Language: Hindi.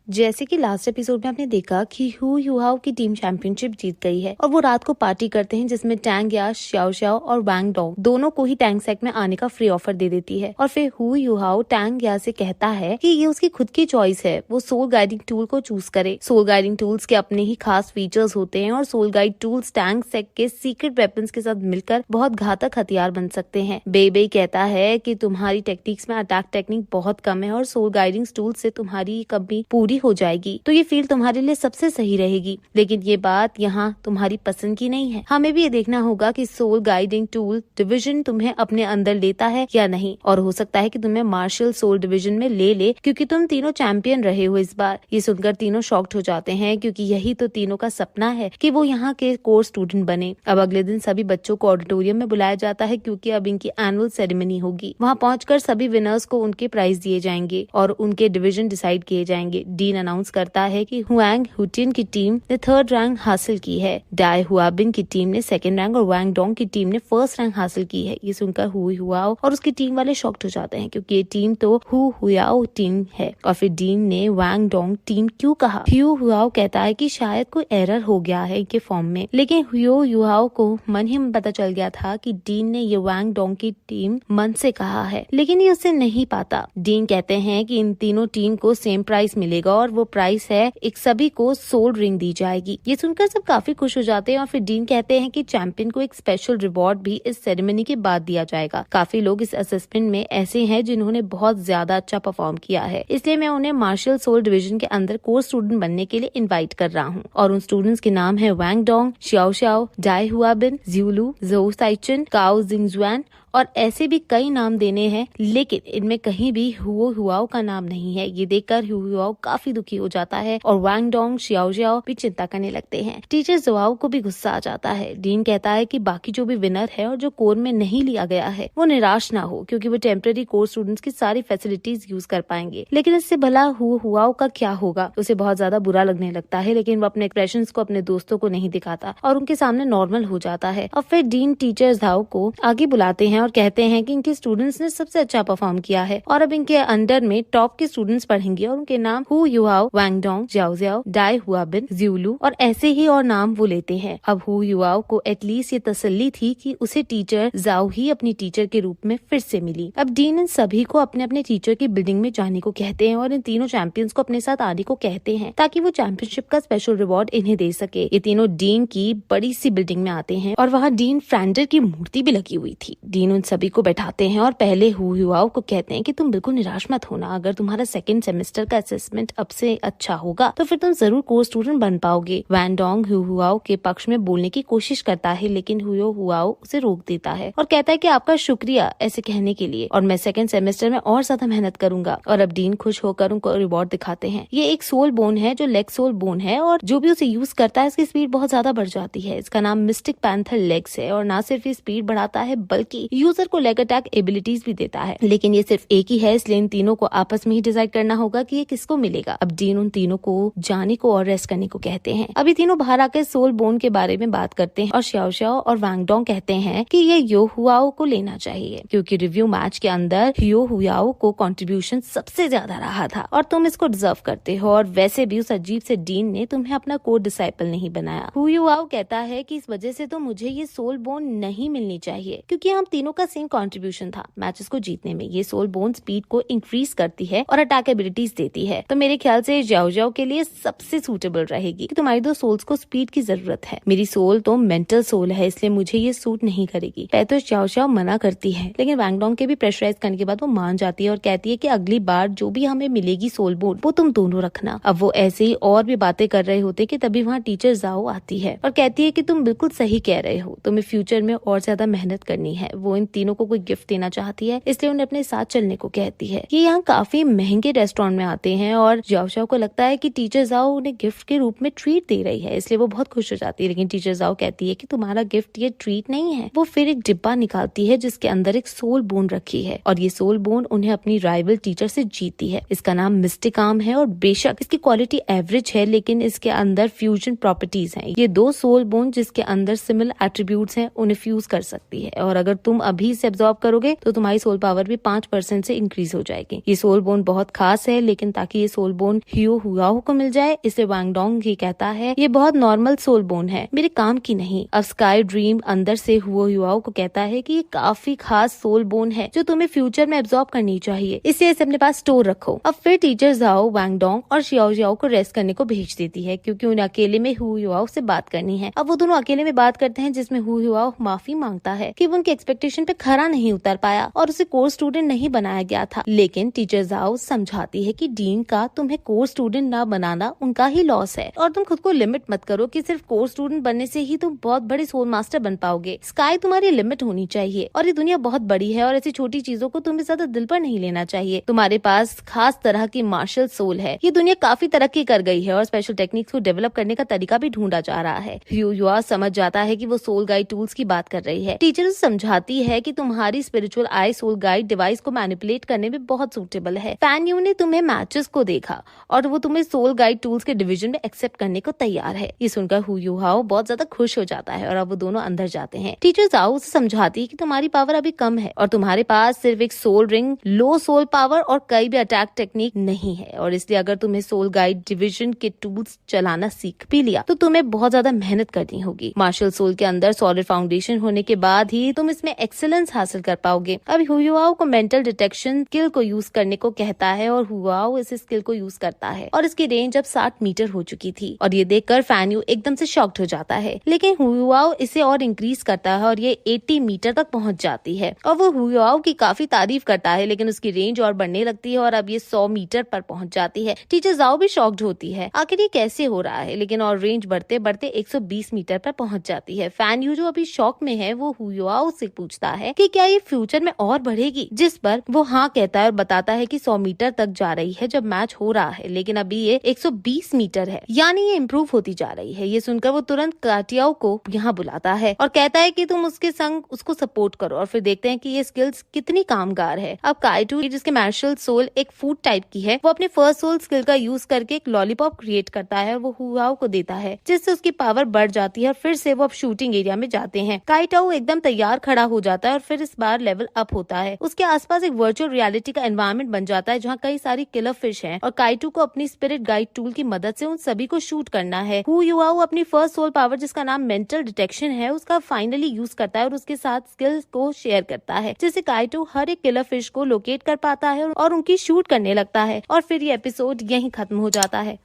जैसे कि लास्ट एपिसोड में आपने देखा कि हु युहाओ की टीम चैंपियनशिप जीत गई है और वो रात को पार्टी करते हैं जिसमें टैंग या श्याओ श्याओ और वांग डोंग दोनों को ही टैंग सेक में आने का फ्री ऑफर दे देती है। और फिर हु युहाओ टैंग या से कहता है कि ये उसकी खुद की चॉइस है, वो सोल गाइडिंग टूल को चूज करे। सोल गाइडिंग टूल्स के अपने ही खास फीचर्स होते हैं और सोल गाइड टूल्स टैंग सेक के सीक्रेट वेपन्स के साथ मिलकर बहुत घातक हथियार बन सकते हैं। बेबे कहता है कि तुम्हारी टेक्निक्स में अटैक टेक्निक बहुत कम है और सोल गाइडिंग टूल से तुम्हारी कमी पूरी हो जाएगी, तो ये फील्ड तुम्हारे लिए सबसे सही रहेगी। लेकिन ये बात यहाँ तुम्हारी पसंद की नहीं है। हमें भी ये देखना होगा कि सोल गाइडिंग टूल डिवीजन तुम्हें अपने अंदर लेता है या नहीं, और हो सकता है कि तुम्हें मार्शल सोल डिवीजन में ले क्योंकि तुम तीनों चैंपियन रहे हो इस बार। ये सुनकर तीनों शॉक्ड हो जाते हैं क्योंकि यही तो तीनों का सपना है कि वो यहाँ के कोर स्टूडेंट बने। अब अगले दिन सभी बच्चों को ऑडिटोरियम में बुलाया जाता है क्योंकि अब इनकी एनुअल सेरेमनी होगी। वहाँ पहुंचकर सभी विनर्स को उनके प्राइज दिए जाएंगे और उनके डिवीजन डिसाइड किए जाएंगे। डीन अनाउंस करता है कि हुआंग हुटिन की टीम ने 3rd रैंक हासिल की है, डाई हुआबिन की टीम ने 2nd रैंक और वांग डोंग की टीम ने 1st रैंक हासिल की है। ये सुनकर हु युहाओ और उसकी टीम वाले शॉक्ड हो जाते हैं क्योंकि ये टीम तो हु युहाओ टीम है। और फिर डीन ने वांग डोंग टीम क्यों कहा। हु युहाओ कहता है कि शायद कोई एरर हो गया है इनके फॉर्म में, लेकिन हु युहाओ को मन ही पता चल गया था कि डीन ने ये वांग डोंग की टीम मन से कहा है, लेकिन ये उसे नहीं पाता। डीन कहते हैं कि इन तीनों टीम को सेम प्राइस मिलेगा और वो प्राइस है एक सभी को सोल रिंग दी जाएगी। ये सुनकर सब काफी खुश हो जाते हैं और फिर डीन कहते हैं कि चैंपियन को एक स्पेशल रिवॉर्ड भी इस सेरेमनी के बाद दिया जाएगा। काफी लोग इस असेसमेंट में ऐसे हैं जिन्होंने बहुत ज्यादा अच्छा परफॉर्म किया है, इसलिए मैं उन्हें मार्शल सोल डिवीजन के अंदर कोर स्टूडेंट बनने के लिए इन्वाइट कर रहा हूँ। और उन स्टूडेंट्स के नाम है वांग डोंग, श्याओ श्याओ, डाई हुआबिन, ज़्यूलू, ज़ोउ साइचन, काओ जिंगजुआन और ऐसे भी कई नाम देने हैं, लेकिन इनमें कहीं भी हु युहाओ का नाम नहीं है। ये देखकर हु युहाओ काफी दुखी हो जाता है और वांग डोंग, श्याओ श्याओ भी चिंता करने लगते हैं। टीचर ज़ोआओ को भी गुस्सा आ जाता है। डीन कहता है कि बाकी जो भी विनर है और जो कोर में नहीं लिया गया है वो निराश ना हो क्योंकि वो टेम्पररी कोर स्टूडेंट्स की सारी फैसिलिटीज यूज कर पाएंगे। लेकिन इससे भला हु युहाओ का क्या होगा। उसे बहुत ज्यादा बुरा लगने लगता है, लेकिन वो अपने एक्सप्रेशंस को अपने दोस्तों को नहीं दिखाता और उनके सामने नॉर्मल हो जाता है। और फिर डीन टीचर ज़ोआओ को आगे बुलाते हैं और कहते हैं कि इनके स्टूडेंट्स ने सबसे अच्छा परफॉर्म किया है और अब इनके अंडर में टॉप के स्टूडेंट्स पढ़ेंगे और उनके नाम हु युहाओ, वांग डोंग, जाओ जाओ, डाई हुआबिन, ज़्यूलू और ऐसे ही और नाम वो लेते हैं। अब हु युहाओ को एटलीस्ट ये तसल्ली थी कि उसे टीचर ज़ाओ ही अपनी टीचर के रूप में फिर से मिली। अब डीन इन सभी को अपने अपने टीचर की बिल्डिंग में जाने को कहते हैं और इन तीनों चैंपियंस को अपने साथ आने को कहते हैं ताकि वो चैंपियनशिप का स्पेशल रिवॉर्ड इन्हें दे सके। ये तीनों डीन की बड़ी सी बिल्डिंग में आते हैं और वहाँ डीन फ्रेंडर की मूर्ति भी लगी हुई थी। डीन उन सभी को बैठाते हैं और पहले हु युहाओ को कहते हैं कि तुम बिल्कुल निराश मत होना, अगर तुम्हारा 2nd सेमेस्टर का असेसमेंट अब से अच्छा होगा तो फिर तुम जरूर कोर स्टूडेंट बन पाओगे। वांग डोंग हु युहाओ के पक्ष में बोलने की कोशिश करता है, लेकिन हु युहाओ उसे रोक देता है और कहता है कि आपका शुक्रिया ऐसे कहने के लिए और मैं 2nd सेमेस्टर में और ज्यादा मेहनत करूंगा। और अब डीन खुश होकर उनको रिवॉर्ड दिखाते हैं। ये एक सोल बोन है जो लेग सोल बोन है और जो भी उसे यूज करता है इसकी स्पीड बहुत ज्यादा बढ़ जाती है। इसका नाम मिस्टिक पैंथर लेग्स है और न सिर्फ ये स्पीड बढ़ाता है बल्कि यूजर को लेग अटैक एबिलिटीज भी देता है, लेकिन ये सिर्फ एक ही है, इसलिए इन तीनों को आपस में ही डिसाइड करना होगा कि ये किसको मिलेगा। अब डीन उन तीनों को जाने को और रेस्ट करने को कहते हैं। अभी तीनों बाहर आकर सोल बोन के बारे में बात करते हैं और श्याओ श्याओ और वांग डोंग कहते हैं कि ये यो हुआओ को लेना चाहिए क्योंकि रिव्यू मैच के अंदर यो हुआओ को कंट्रीब्यूशन सबसे ज्यादा रहा था और तुम इसको डिजर्व करते हो और वैसे भी उस अजीब से डीन ने तुम्हें अपना कोर डिसाइपल नहीं बनाया। हु युहाओ कहता है कि इस वजह से तो मुझे ये सोल बोन नहीं मिलनी चाहिए क्योंकि हम तीनों का सेम कंट्रीब्यूशन था मैचेस को जीतने में। ये सोल बोन स्पीड को इंक्रीज करती है और अटैक एबिलिटीज देती है, तो मेरे ख्याल से जाओ जाओ के लिए सबसे सूटेबल रहेगी कि तुम्हारी 2 सोल्स को स्पीड की जरूरत है। मेरी सोल तो मेंटल सोल है, इसलिए मुझे ये सूट नहीं करेगी। पहले तो जाओ जाओ मना करती है, लेकिन वांग डोंग के भी प्रेशराइज करने के बाद वो मान जाती है और कहती है कि अगली बार जो भी हमें मिलेगी सोल बोन वो तुम दोनों रखना। अब वो ऐसे ही और भी बातें कर रहे होते कि तभी वहाँ टीचर ज़ाओ आती है और कहती है कि तुम बिल्कुल सही कह रहे हो, तुम्हें फ्यूचर में और ज्यादा मेहनत करनी है। वो इन तीनों को कोई गिफ्ट देना चाहती है, इसलिए उन्हें अपने साथ चलने को कहती है। ये यहाँ काफी महंगे रेस्टोरेंट में आते हैं और जाओ जाओ को लगता है कि टीचर ज़ाओ उन्हें गिफ्ट के रूप में ट्रीट दे रही है, इसलिए वो बहुत खुश हो जाती है। लेकिन टीचर ज़ाओ कहती है कि तुम्हारा गिफ्ट ये ट्रीट नहीं है। वो फिर एक डिब्बा निकालती है जिसके अंदर एक सोल बोन रखी है और ये सोल बोन उन्हें अपनी राइवल टीचर से जीती है। इसका नाम मिस्टिक आर्म है और बेशक इसकी क्वालिटी एवरेज है, लेकिन इसके अंदर फ्यूजन प्रॉपर्टीज हैं। ये 2 सोल बोन जिसके अंदर सिमिलर एट्रीब्यूट्स हैं उन्हें फ्यूज कर सकती है और अगर तुम अभी से एब्जॉर्ब करोगे तो तुम्हारी सोल पावर भी 5% से इंक्रीज हो जाएगी। ये सोल बोन बहुत खास है, लेकिन ताकि ये सोल बोन ह्यू हुआओ को मिल जाए, इसे वांग डोंग ही कहता है ये बहुत नॉर्मल सोल बोन है, मेरे काम की नहीं। अब स्काई ड्रीम अंदर से हुआओ को कहता है कि ये काफी खास सोल बोन है जो तुम्हें फ्यूचर में एब्जॉर्ब करनी चाहिए, इससे इसे अपने पास स्टोर रखो। अब फिर टीचर जाओ वांग डोंग और शियाओ जियाओ को रेस्ट करने को भेज देती है, क्योंकि उन्हें अकेले में हुआओ से बात करनी है। अब वो दोनों अकेले में बात करते हैं, जिसमें हुआओ माफी मांगता है कि वो उनके एक्सपेक्टेशन पे खरा नहीं उतर पाया और उसे कोर स्टूडेंट नहीं बनाया गया था। लेकिन टीचर जाओ समझाती है कि डीन का तुम्हें कोर स्टूडेंट ना बनाना उनका ही लॉस है, और तुम खुद को लिमिट मत करो कि सिर्फ कोर स्टूडेंट बनने से ही तुम बहुत बड़े सोल मास्टर बन पाओगे। स्काई तुम्हारी लिमिट होनी चाहिए, और ये दुनिया बहुत बड़ी है और ऐसी छोटी चीजों को तुम्हें ज्यादा दिल पर नहीं लेना चाहिए। तुम्हारे पास खास तरह की मार्शल सोल है, ये दुनिया काफी तरक्की कर गई है और स्पेशल टेक्निक्स को डेवलप करने का तरीका भी ढूंढा जा रहा है। ह्यूआ समझ जाता है कि वो सोल गाइड टूल्स की बात कर रही है। टीचर समझाती है कि तुम्हारी स्पिरिचुअल आई सोल गाइड डिवाइस को मैनिपुलेट करने में बहुत सूटेबल है। फैन यू ने तुम्हें मैचेस को देखा और वो तुम्हें सोल गाइड टूल्स के डिवीजन में एक्सेप्ट करने को तैयार है। ये सुनकर हुआओ बहुत ज्यादा खुश हो जाता है और अब वो दोनों अंदर जाते हैं। टीचर जाओ उसे समझाती है कि तुम्हारी पावर अभी कम है और तुम्हारे पास सिर्फ एक सोल रिंग, लो सोल पावर और कई भी अटैक टेक्निक नहीं है, और इसलिए अगर तुम्हें सोल गाइड डिवीजन के टूल्स चलाना सीख भी लिया तो तुम्हें बहुत ज्यादा मेहनत करनी होगी। मार्शल सोल के अंदर सॉलिड फाउंडेशन होने के बाद ही तुम इसमें एक्सेलेंस हासिल कर पाओगे। अब हुआओ को मेंटल डिटेक्शन स्किल को यूज करने को कहता है और हुआओ इस स्किल को यूज करता है और इसकी रेंज अब 60 मीटर हो चुकी थी, और ये देखकर फैन यू एकदम से शॉक्ड हो जाता है। लेकिन हुआओ इसे और इंक्रीज करता है और ये 80 मीटर तक पहुंच जाती है, और वो हुआओ की काफी तारीफ करता है, लेकिन उसकी रेंज और बढ़ने लगती है और अब ये 100 मीटर पर पहुंच जाती है। टीचर जाओ भी शॉक्ड होती है, आखिर ये कैसे हो रहा है, लेकिन और रेंज बढ़ते बढ़ते 120 मीटर पर पहुंच जाती है। फैन यू जो अभी शॉक में है वो हुआओ से पूछता है कि क्या ये फ्यूचर में और बढ़ेगी, जिस पर वो हाँ कहता है और बताता है कि 100 मीटर तक जा रही है जब मैच हो रहा है, लेकिन अभी ये 120 मीटर है, यानी ये इम्प्रूव होती जा रही है। ये सुनकर वो तुरंत काटियाओ को यहाँ बुलाता है और कहता है कि तुम उसके संग उसको सपोर्ट करो और फिर देखते हैं कि ये स्किल्स कितनी कामगार है। अब काइटू जिसके मार्शल सोल एक फूड टाइप की है, वो अपने फर्स्ट सोल स्किल का यूज करके एक लॉलीपॉप क्रिएट करता है और वो हुआओ को देता है, जिससे उसकी पावर बढ़ जाती है और फिर से वो अब शूटिंग एरिया में जाते हैं। काइटाओ एकदम तैयार खड़ा हो जाता है और फिर इस बार लेवल अप होता है। उसके आसपास एक वर्चुअल रियलिटी का एनवायरनमेंट बन जाता है जहाँ कई सारी किलर फिश हैं और काइटू को अपनी स्पिरिट गाइड टूल की मदद से उन सभी को शूट करना है। हुआओ अपनी फर्स्ट सोल पावर जिसका नाम मेंटल डिटेक्शन है उसका फाइनली यूज करता है और उसके साथ स्किल्स को शेयर करता है, जिससे काइटू हर एक किलर फिश को लोकेट कर पाता है और उनकी शूट करने लगता है, और फिर ये एपिसोड यहीं खत्म हो जाता है।